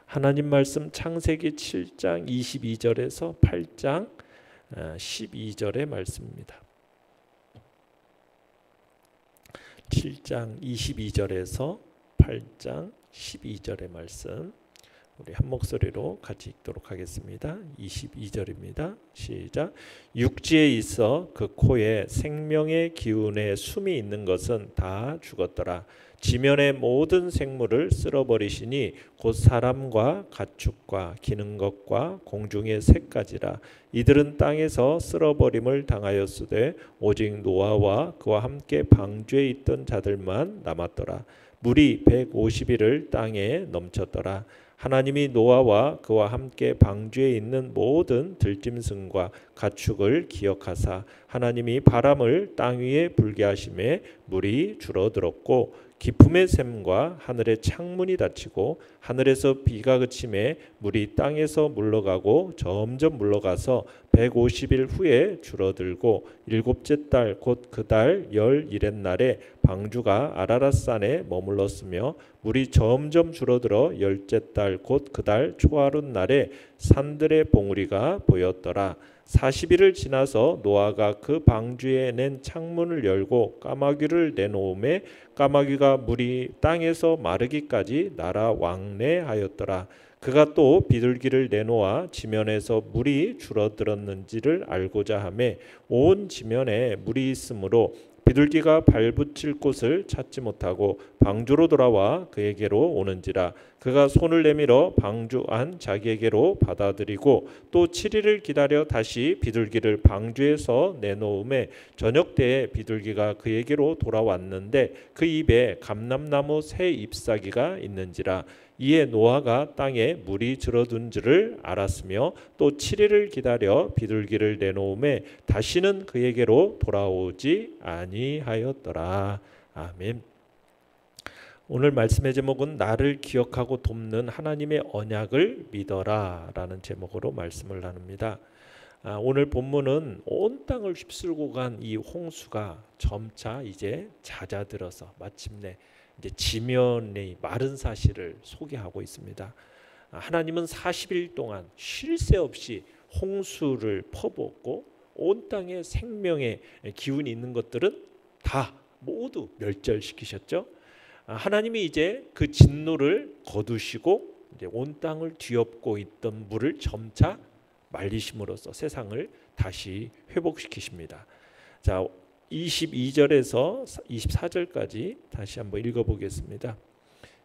하나님 말씀 창세기 7장 22절에서 8장 12절의 말씀입니다. 7장 22절에서 8장 12절의 말씀 우리 한 목소리로 같이 읽도록 하겠습니다. 22절입니다. 시작. 육지에 있어 그 코에 생명의 기운에 숨이 있는 것은 다 죽었더라. 지면의 모든 생물을 쓸어버리시니 곧 사람과 가축과 기는 것과 공중의 새까지라. 이들은 땅에서 쓸어버림을 당하였으되 오직 노아와 그와 함께 방주에 있던 자들만 남았더라. 물이 150일을 땅에 넘쳤더라. 하나님이 노아와 그와 함께 방주에 있는 모든 들짐승과 가축을 기억하사 하나님이 바람을 땅 위에 불게 하심에 물이 줄어들었고 기품의 샘과 하늘의 창문이 닫히고 하늘에서 비가 그침에 물이 땅에서 물러가고 점점 물러가서 150일 후에 줄어들고 일곱째 달 곧 그 달 열 일의 날에 방주가 아라랏산에 머물렀으며 물이 점점 줄어들어 열째 달 곧 그 달 초하룻 날에 산들의 봉우리가 보였더라. 40일을 지나서 노아가 그 방주에 낸 창문을 열고 까마귀를 내놓음에 까마귀가 물이 땅에서 마르기까지 날아 왕래하였더라. 그가 또 비둘기를 내놓아 지면에서 물이 줄어들었는지를 알고자 하매 온 지면에 물이 있으므로 비둘기가 발붙일 곳을 찾지 못하고 방주로 돌아와 그에게로 오는지라. 그가 손을 내밀어 방주 안 자기에게로 받아들이고 또 7일을 기다려 다시 비둘기를 방주에서 내놓음에 저녁 때에 비둘기가 그에게로 돌아왔는데 그 입에 감람나무 새 잎사귀가 있는지라. 이에 노아가 땅에 물이 줄어든 줄을 알았으며 또 7일을 기다려 비둘기를 내놓음에 다시는 그에게로 돌아오지 아니하였더라. 아멘. 오늘 말씀의 제목은 나를 기억하고 돕는 하나님의 언약을 믿어라 라는 제목으로 말씀을 나눕니다. 오늘 본문은 온 땅을 휩쓸고 간 이 홍수가 점차 이제 잦아들어서 마침내 이제 지면의 마른 사실을 소개하고 있습니다. 하나님은 40일 동안 쉴 새 없이 홍수를 퍼부었고 온 땅에 생명의 기운이 있는 것들은 다 모두 멸절시키셨죠. 하나님이 이제 그 진노를 거두시고 이제 온 땅을 뒤엎고 있던 물을 점차 말리심으로써 세상을 다시 회복시키십니다. 자, 22절에서 24절까지 다시 한번 읽어보겠습니다.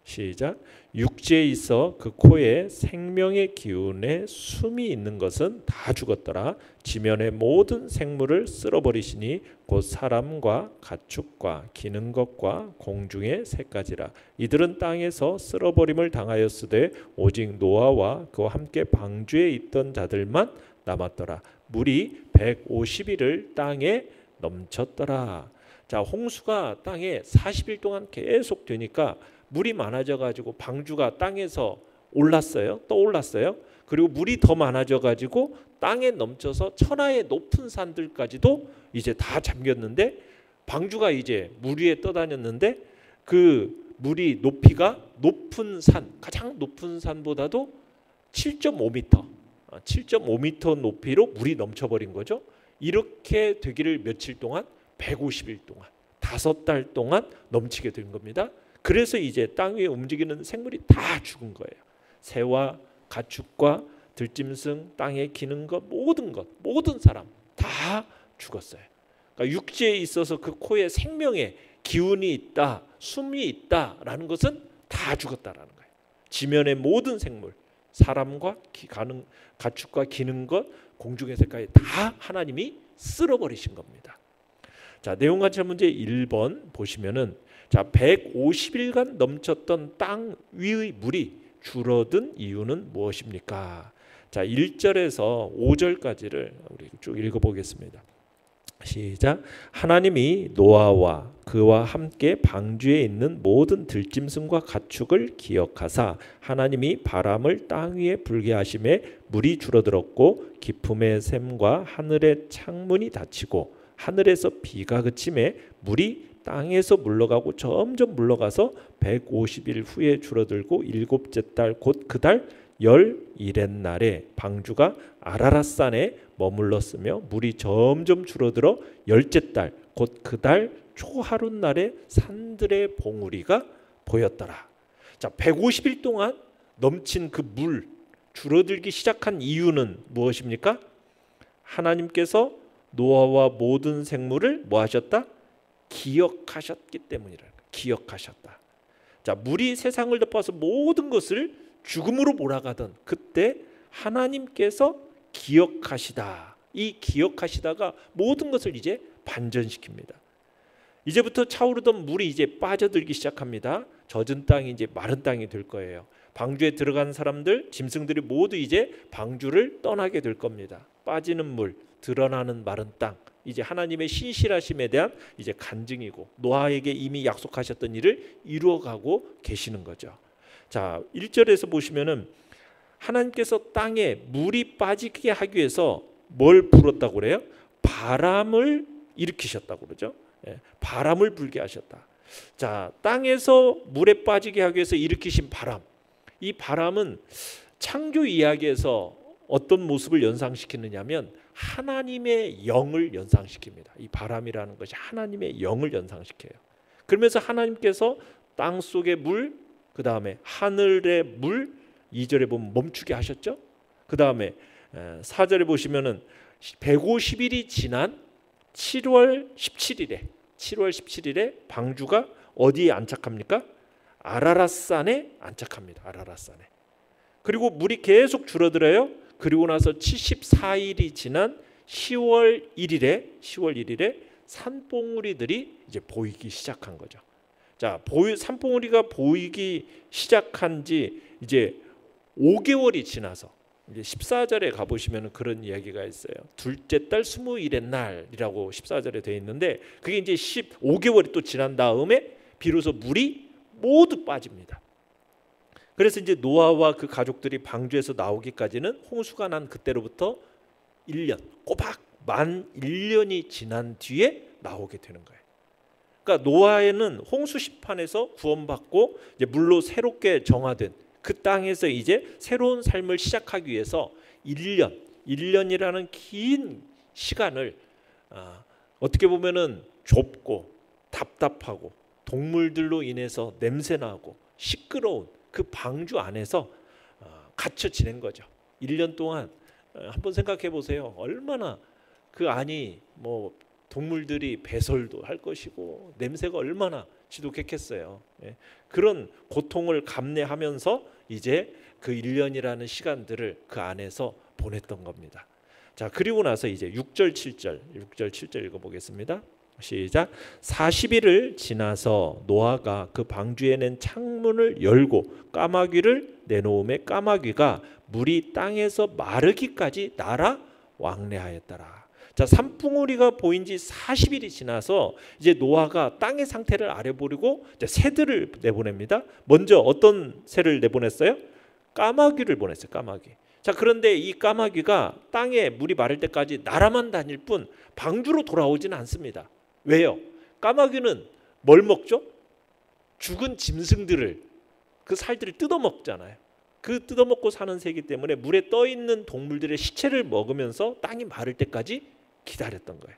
시작. 육지에 있어 그 코에 생명의 기운에 숨이 있는 것은 다 죽었더라. 지면의 모든 생물을 쓸어버리시니 곧 사람과 가축과 기는 것과 공중의 새까지라. 이들은 땅에서 쓸어버림을 당하였으되 오직 노아와 그와 함께 방주에 있던 자들만 남았더라. 물이 150일을 땅에 넘쳤더라. 자, 홍수가 땅에 40일 동안 계속 되니까 물이 많아져 가지고 방주가 땅에서 올랐어요. 떠올랐어요. 그리고 물이 더 많아져 가지고 땅에 넘쳐서 천하의 높은 산들까지도 이제 다 잠겼는데 방주가 이제 물 위에 떠다녔는데 그 물이 높이가 높은 산, 가장 높은 산보다도 7.5m, 7.5m 높이로 물이 넘쳐버린 거죠. 이렇게 되기를 며칠 동안 150일 동안 5달 동안 넘치게 된 겁니다. 그래서 이제 땅 위에 움직이는 생물이 다 죽은 거예요. 새와 가축과 들짐승, 땅에 기는 것, 모든 사람 다 죽었어요. 그러니까 육지에 있어서 그 코에 생명의 기운이 있다, 숨이 있다라는 것은 다 죽었다라는 거예요. 지면의 모든 생물, 사람과 가축과 기는 것, 공중의 새까지 다 하나님이 쓸어버리신 겁니다. 자, 내용 관찰 문제 1번 보시면은 자, 150일간 넘쳤던 땅 위의 물이 줄어든 이유는 무엇입니까? 자, 1절에서 5절까지를 우리 쭉 읽어보겠습니다. 시작. 하나님이 노아와 그와 함께 방주에 있는 모든 들짐승과 가축을 기억하사 하나님이 바람을 땅 위에 불게 하심에 물이 줄어들었고 기품의 샘과 하늘의 창문이 닫히고 하늘에서 비가 그침에 물이 땅에서 물러가고 점점 물러가서 150일 후에 줄어들고 일곱째 달 곧 그 달 열일의 날에 방주가 아라랏산에 머물렀으며 물이 점점 줄어들어 열째 달 곧 그 달 초하룻날에 산들의 봉우리가 보였더라. 자, 150일 동안 넘친 그 물 줄어들기 시작한 이유는 무엇입니까? 하나님께서 노아와 모든 생물을 뭐 하셨다? 기억하셨기 때문이라. 기억하셨다. 자, 물이 세상을 덮어서 모든 것을 죽음으로 몰아가던 그때 하나님께서 기억하시다. 이 기억하시다가 모든 것을 이제 반전시킵니다. 이제부터 차오르던 물이 이제 빠져들기 시작합니다. 젖은 땅이 이제 마른 땅이 될 거예요. 방주에 들어간 사람들, 짐승들이 모두 이제 방주를 떠나게 될 겁니다. 빠지는 물, 드러나는 마른 땅. 이제 하나님의 신실하심에 대한 이제 간증이고 노아에게 이미 약속하셨던 일을 이루어가고 계시는 거죠. 자, 1절에서 보시면은 하나님께서 땅에 물이 빠지게 하기 위해서 뭘 불었다고 그래요? 바람을 일으키셨다고 그러죠. 바람을 불게 하셨다. 자, 땅에서 물에 빠지게 하기 위해서 일으키신 바람. 이 바람은 창조 이야기에서 어떤 모습을 연상시키느냐면 하나님의 영을 연상시킵니다. 이 바람이라는 것이 하나님의 영을 연상시켜요. 그러면서 하나님께서 땅 속의 물, 그 다음에 하늘의 물, 2절에 보면 멈추게 하셨죠. 그 다음에 4절에 보시면은 150일이 지난 7월 17일에 방주가 어디에 안착합니까? 아라랏산에 안착합니다. 아라랏산에. 그리고 물이 계속 줄어들어요. 그리고 나서 74일이 지난 10월 1일에 산봉우리들이 이제 보이기 시작한 거죠. 자, 산봉우리가 보이기 시작한 지 이제 5개월이 지나서 이제 14절에 가보시면 그런 이야기가 있어요. 둘째 달 20일의 날이라고 14절에 되어 있는데 그게 이제 15개월이 또 지난 다음에 비로소 물이 모두 빠집니다. 그래서 이제 노아와 그 가족들이 방주에서 나오기까지는 홍수가 난 그때로부터 1년, 꼬박 만 1년이 지난 뒤에 나오게 되는 거예요. 그러니까 노아에는 홍수 심판에서 구원받고 이제 물로 새롭게 정화된 그 땅에서 이제 새로운 삶을 시작하기 위해서 1년이라는 긴 시간을 어떻게 보면은 좁고 답답하고 동물들로 인해서 냄새나고 시끄러운 그 방주 안에서 갇혀 지낸 거죠. 1년 동안 한번 생각해 보세요. 얼마나 그 안이 뭐 동물들이 배설도 할 것이고 냄새가 얼마나 지독했겠어요. 그런 고통을 감내하면서 이제 그 1년이라는 시간들을 그 안에서 보냈던 겁니다. 자, 그리고 나서 이제 6절 7절 읽어보겠습니다. 시작. 40일을 지나서 노아가 그 방주에 낸 창문을 열고 까마귀를 내놓음에 까마귀가 물이 땅에서 마르기까지 날아 왕래하였더라. 자, 산봉우리가 보인 지 40일이 지나서 이제 노아가 땅의 상태를 알아보려고 이제 새들을 내보냅니다. 먼저 어떤 새를 내보냈어요? 까마귀를 보냈어요. 까마귀. 자, 그런데 이 까마귀가 땅에 물이 마를 때까지 날아만 다닐 뿐 방주로 돌아오지는 않습니다. 왜요? 까마귀는 뭘 먹죠? 죽은 짐승들을, 그 살들을 뜯어먹잖아요. 그 뜯어먹고 사는 새이기 때문에 물에 떠있는 동물들의 시체를 먹으면서 땅이 마를 때까지 기다렸던 거예요.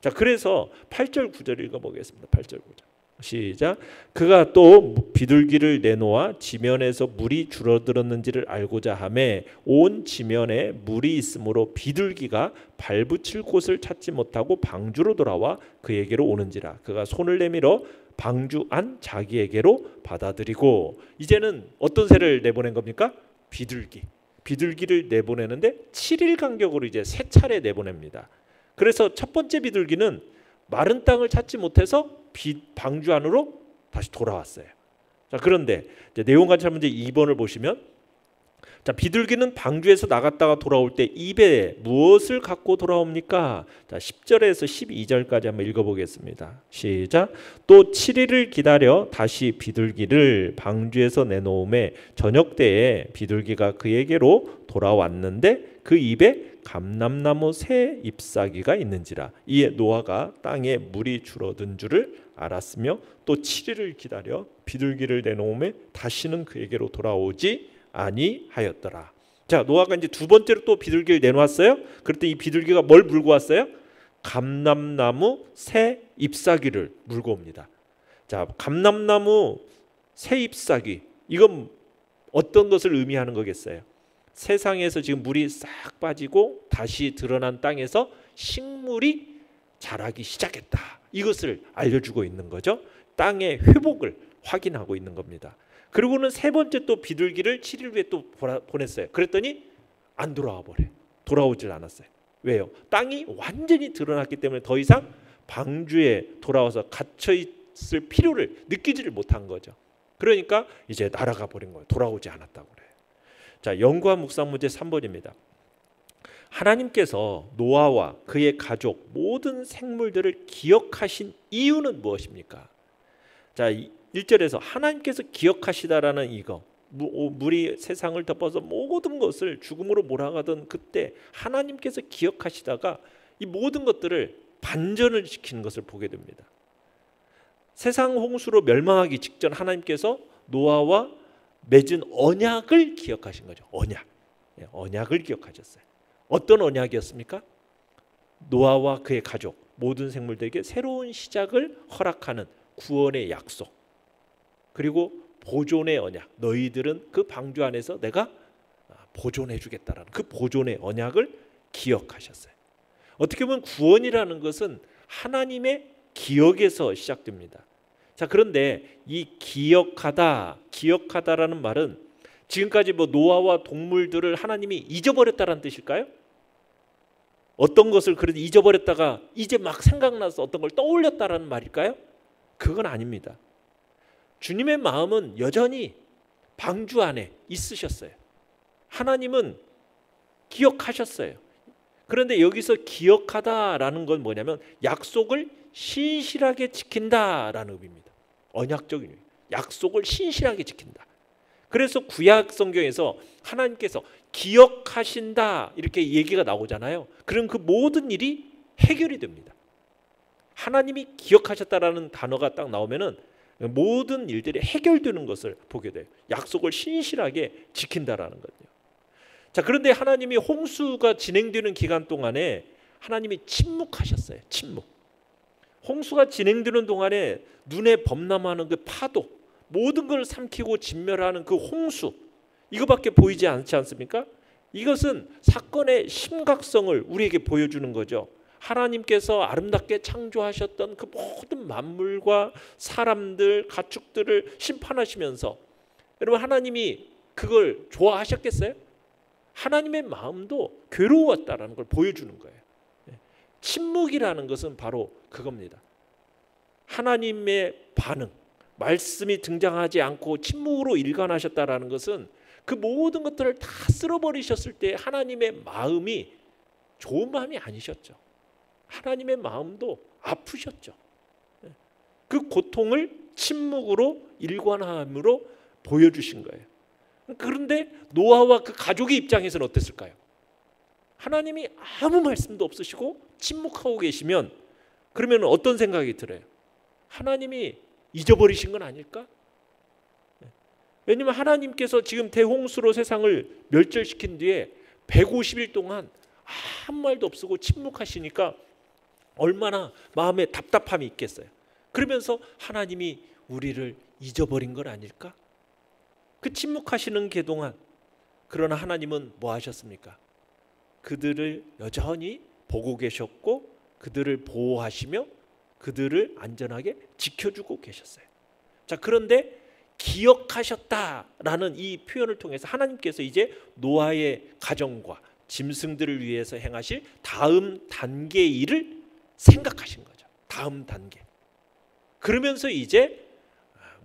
자, 그래서 8절 9절 읽어보겠습니다. 8절 9절 시작. 그가 또 비둘기를 내놓아 지면에서 물이 줄어들었는지를 알고자 하매 온 지면에 물이 있으므로 비둘기가 발붙일 곳을 찾지 못하고 방주로 돌아와 그에게로 오는지라. 그가 손을 내밀어 방주 안 자기에게로 받아들이고. 이제는 어떤 새를 내보낸 겁니까? 비둘기를 내보내는데 7일 간격으로 이제 3차례 내보냅니다. 그래서 첫 번째 비둘기는 마른 땅을 찾지 못해서 방주 안으로 다시 돌아왔어요. 자, 그런데 이제 내용 관찰 문제 2번을 보시면 자, 비둘기는 방주에서 나갔다가 돌아올 때 입에 무엇을 갖고 돌아옵니까? 자, 10절에서 12절까지 한번 읽어보겠습니다. 시작. 또 7일을 기다려 다시 비둘기를 방주에서 내놓음에 저녁 때에 비둘기가 그에게로 돌아왔는데 그 입에 감람나무 새 잎사귀가 있는지라. 이에 노아가 땅에 물이 줄어든 줄을 알았으며 또 7일을 기다려 비둘기를 내놓음에 다시는 그에게로 돌아오지 아니하였더라. 자, 노아가 이제 두 번째로 또 비둘기를 내놓았어요. 그때 이 비둘기가 뭘 물고 왔어요? 감람나무 새 잎사귀를 물고 옵니다. 자, 감람나무 새 잎사귀, 이건 어떤 것을 의미하는 거겠어요? 세상에서 지금 물이 싹 빠지고 다시 드러난 땅에서 식물이 자라기 시작했다. 이것을 알려주고 있는 거죠. 땅의 회복을 확인하고 있는 겁니다. 그리고는 세 번째 또 비둘기를 7일 후에 또 보냈어요. 그랬더니 안 돌아와 버려. 돌아오질 않았어요. 왜요? 땅이 완전히 드러났기 때문에 더 이상 방주에 돌아와서 갇혀 있을 필요를 느끼지를 못한 거죠. 그러니까 이제 날아가 버린 거예요. 돌아오지 않았다고 그래요. 자, 연구와 묵상 문제 3번입니다. 하나님께서 노아와 그의 가족 모든 생물들을 기억하신 이유는 무엇입니까? 자, 1절에서 하나님께서 기억하시다라는 이거, 물이 세상을 덮어서 모든 것을 죽음으로 몰아가던 그때 하나님께서 기억하시다가 이 모든 것들을 반전을 시키는 것을 보게 됩니다. 세상 홍수로 멸망하기 직전 하나님께서 노아와 맺은 언약을 기억하신 거죠. 언약을 기억하셨어요. 어떤 언약이었습니까? 노아와 그의 가족 모든 생물들에게 새로운 시작을 허락하는 구원의 약속, 그리고 보존의 언약. 너희들은 그 방주 안에서 내가 보존해 주겠다라는 그 보존의 언약을 기억하셨어요. 어떻게 보면 구원이라는 것은 하나님의 기억에서 시작됩니다. 자, 그런데 이 기억하다라는 말은 지금까지 뭐 노아와 동물들을 하나님이 잊어버렸다라는 뜻일까요? 어떤 것을 그래도 잊어버렸다가 이제 막 생각나서 어떤 걸 떠올렸다라는 말일까요? 그건 아닙니다. 주님의 마음은 여전히 방주 안에 있으셨어요. 하나님은 기억하셨어요. 그런데 여기서 기억하다라는 건 뭐냐면 약속을 신실하게 지킨다라는 의미입니다. 언약적인 의미. 약속을 신실하게 지킨다. 그래서 구약 성경에서 하나님께서 기억하신다 이렇게 얘기가 나오잖아요. 그럼 그 모든 일이 해결이 됩니다. 하나님이 기억하셨다라는 단어가 딱 나오면은 모든 일들이 해결되는 것을 보게 돼요. 약속을 신실하게 지킨다라는 거죠. 자, 그런데 하나님이 홍수가 진행되는 기간 동안에 하나님이 침묵하셨어요. 침묵. 홍수가 진행되는 동안에 눈에 범람하는 그 파도, 모든 걸 삼키고 진멸하는 그 홍수, 이거밖에 보이지 않지 않습니까? 이것은 사건의 심각성을 우리에게 보여주는 거죠. 하나님께서 아름답게 창조하셨던 그 모든 만물과 사람들, 가축들을 심판하시면서, 여러분, 하나님이 그걸 좋아하셨겠어요? 하나님의 마음도 괴로웠다라는 걸 보여주는 거예요. 침묵이라는 것은 바로 그겁니다. 하나님의 반응, 말씀이 등장하지 않고 침묵으로 일관하셨다라는 것은 그 모든 것들을 다 쓸어버리셨을 때 하나님의 마음이 좋은 마음이 아니셨죠. 하나님의 마음도 아프셨죠. 그 고통을 침묵으로 일관함으로 보여주신 거예요. 그런데 노아와 그 가족의 입장에서는 어땠을까요? 하나님이 아무 말씀도 없으시고 침묵하고 계시면 그러면 어떤 생각이 들어요? 하나님이 잊어버리신 건 아닐까? 왜냐하면 하나님께서 지금 대홍수로 세상을 멸절시킨 뒤에 150일 동안 아무 말도 없고 침묵하시니까 얼마나 마음에 답답함이 있겠어요. 그러면서 하나님이 우리를 잊어버린 건 아닐까? 그 침묵하시는 게 동안 그러나 하나님은 뭐 하셨습니까? 그들을 여전히 보고 계셨고 그들을 보호하시며 그들을 안전하게 지켜주고 계셨어요. 자, 그런데 기억하셨다라는 이 표현을 통해서 하나님께서 이제 노아의 가정과 짐승들을 위해서 행하실 다음 단계의 일을 생각하신 거죠. 다음 단계. 그러면서 이제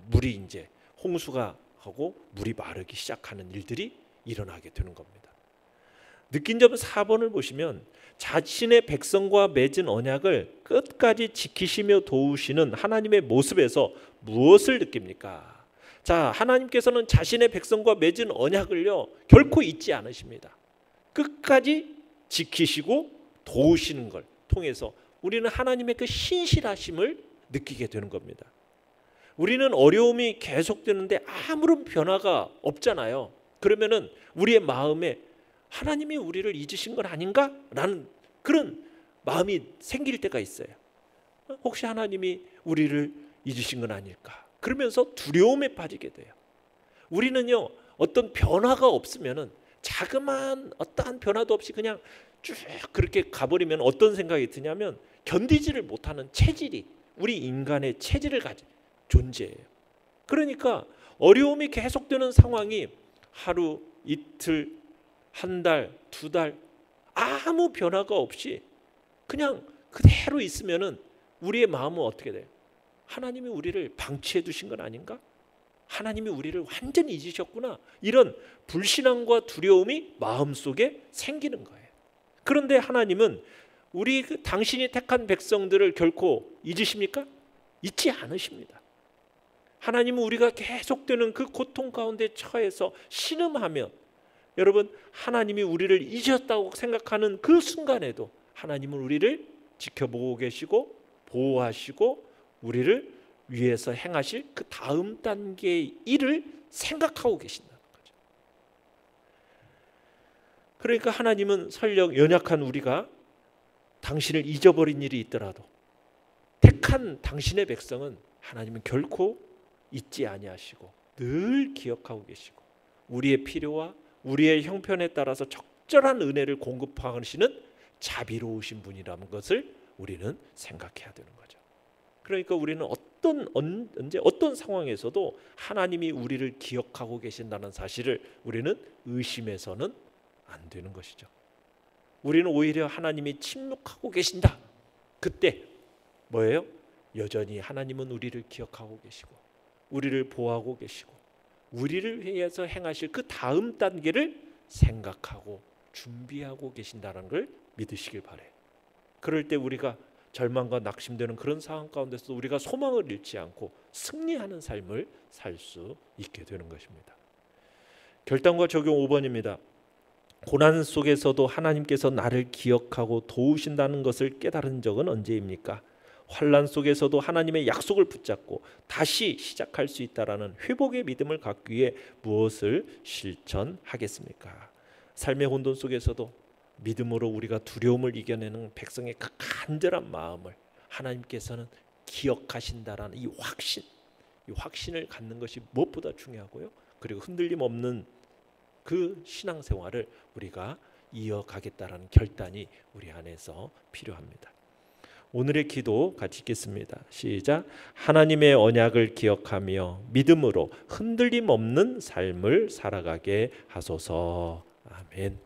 물이 이제 홍수가 하고 물이 마르기 시작하는 일들이 일어나게 되는 겁니다. 느낀 점 4번을 보시면 자신의 백성과 맺은 언약을 끝까지 지키시며 도우시는 하나님의 모습에서 무엇을 느낍니까? 자, 하나님께서는 자신의 백성과 맺은 언약을요 결코 잊지 않으십니다. 끝까지 지키시고 도우시는 걸 통해서 우리는 하나님의 그 신실하심을 느끼게 되는 겁니다. 우리는 어려움이 계속되는데 아무런 변화가 없잖아요. 그러면은 우리의 마음에 하나님이 우리를 잊으신 건 아닌가? 라는 그런 마음이 생길 때가 있어요. 혹시 하나님이 우리를 잊으신 건 아닐까? 그러면서 두려움에 빠지게 돼요. 우리는요 어떤 변화가 없으면은 자그마한 어떠한 변화도 없이 그냥 쭉 그렇게 가버리면 어떤 생각이 드냐면 견디지를 못하는 체질이 우리 인간의 체질을 가진 존재예요. 그러니까 어려움이 계속되는 상황이 하루, 이틀, 한 달, 두 달 아무 변화가 없이 그냥 그대로 있으면은 우리의 마음은 어떻게 돼요? 하나님이 우리를 방치해 두신 건 아닌가? 하나님이 우리를 완전히 잊으셨구나. 이런 불신앙과 두려움이 마음속에 생기는 거예요. 그런데 하나님은 우리 당신이 택한 백성들을 결코 잊으십니까? 잊지 않으십니다. 하나님은 우리가 계속되는 그 고통 가운데 처해서 신음하며 여러분 하나님이 우리를 잊으셨다고 생각하는 그 순간에도 하나님은 우리를 지켜보고 계시고 보호하시고 우리를 위해서 행하실 그 다음 단계의 일을 생각하고 계신다는 거죠. 그러니까 하나님은 설령 연약한 우리가 당신을 잊어버린 일이 있더라도 택한 당신의 백성은 하나님은 결코 잊지 아니하시고 늘 기억하고 계시고 우리의 필요와 우리의 형편에 따라서 적절한 은혜를 공급하시는 자비로우신 분이라는 것을 우리는 생각해야 되는 거죠. 그러니까 우리는 언제 어떤 상황에서도 하나님이 우리를 기억하고 계신다는 사실을 우리는 의심해서는 안 되는 것이죠. 우리는 오히려 하나님이 침묵하고 계신다. 그때 뭐예요? 여전히 하나님은 우리를 기억하고 계시고 우리를 보호하고 계시고 우리를 위해서 행하실 그 다음 단계를 생각하고 준비하고 계신다는 걸 믿으시길 바래요. 그럴 때 우리가 절망과 낙심되는 그런 상황 가운데서 우리가 소망을 잃지 않고 승리하는 삶을 살 수 있게 되는 것입니다. 결단과 적용 5번입니다. 고난 속에서도 하나님께서 나를 기억하고 도우신다는 것을 깨달은 적은 언제입니까? 환난 속에서도 하나님의 약속을 붙잡고 다시 시작할 수 있다라는 회복의 믿음을 갖기 위해 무엇을 실천하겠습니까? 삶의 혼돈 속에서도 믿음으로 우리가 두려움을 이겨내는 백성의 그 간절한 마음을 하나님께서는 기억하신다라는 이 확신을 갖는 것이 무엇보다 중요하고요. 그리고 흔들림 없는 그 신앙생활을 우리가 이어가겠다라는 결단이 우리 안에서 필요합니다. 오늘의 기도 같이 읽겠습니다. 시작. 하나님의 언약을 기억하며 믿음으로 흔들림 없는 삶을 살아가게 하소서. 아멘.